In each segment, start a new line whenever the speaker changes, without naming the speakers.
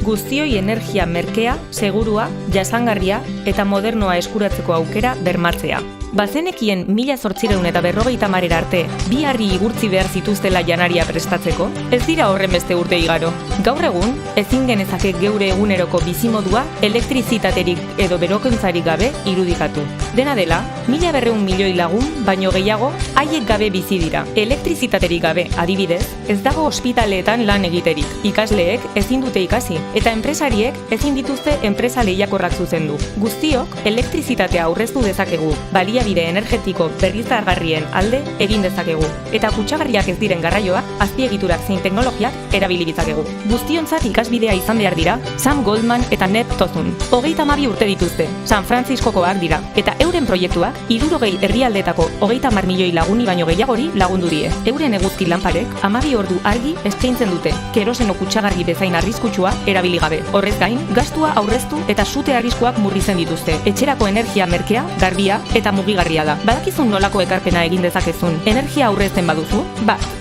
Guztioi energia merkea, segurua, jasangarria eta modernoa eskuratzeko aukera bermatzea. Bazenekien 1850 arte bi harri igurtzi behar zituztela janaria prestatzeko, ez dira horren beste urte igaro. Gaur egun, ezin genezake geure eguneroko bizimodua elektrizitaterik edo berokuntzarik gabe irudikatu. Dena dela, 1.200 milioi lagun, baino gehiago, haiek gabe bizi dira. Elektrizitaterik gabe, adibidez, ez dago ospitaleetan lan egiterik. Ikasleek ezin dute ikasi, eta enpresariek ezin dituzte enpresa lehiakorrak zuzendu. Guztiok, elektrizitatea aurreztu dezakegu, baliabide energetiko berriztagarrien alde egin dezakegu, eta kutsagarriak ez diren garraioak, azpiegiturak zein teknologiak erabili ditzakegu. Guztiontzat ikasbidea izan behar dira, Sam Goldman eta Neb Tozun. 32 urte dituzte, San Franciscokoak dira, eta euren proiektuak 60 herrialdeetako 30 milioi laguni baino gehiagori lagundu die. Euren eguzki lanparek 12 ordu argi eskaintzen dute, keroseno kutsagarri bezain arriskutsua erabili gabe. Horrez gain, gastua aurreztu eta sute arriskuak murrizten dituzte. Etxerako energia merkea, garbia eta mugigarria da. Badakizun nolako ekarpena egin dezakezun energia aurrezten baduzu?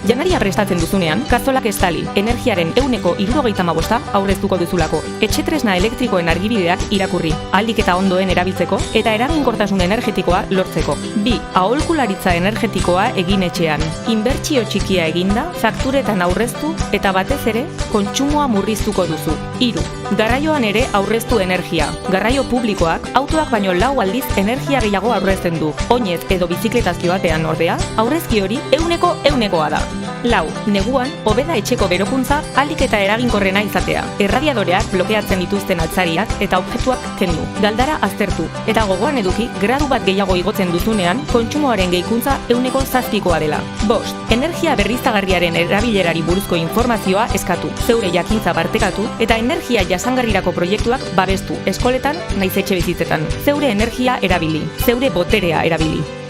Janaria prestatzen duzunean, kazolak estali, energiaren 75% aurreztuko duzulako. Etxetresna elektrikoen argibideak irakurri, ahalik eta ondoen erabiltzeko eta eraginkortasun energetikoa lortzeko. 2. Aholkularitza energetikoa egin etxean. Inbertsio txikia eginda, fakturetan aurreztu eta batez ere, kontsumoa murriztuko duzu. 3. Garraioan ere aurreztu energia. Garraio publikoak, autoak baino 4 aldiz energia gehiago aurrezten du. Oinez edo bizikletaz joatean ordea, aurrezki hori 100%koa da. 4. Neguan, hobeda etxeko berokuntza ahalik eta eraginkorrena izatea. Erradiadoreak blokeatzen dituzten altzariak eta objektuak kendu. Galdara aztertu, eta gogoan eduki gradu bat gehiago igotzen duzunean, kontsumoaren gehikuntza 7%koa dela. 5. Energia berriztagarriaren erabilerari buruzko informazioa eskatu, zeure jakintza partekatu eta energia jasangarrirako proiektuak babestu, eskoletan naiz etxe bizitzetan. Zeure energia erabili, zeure boterea erabili.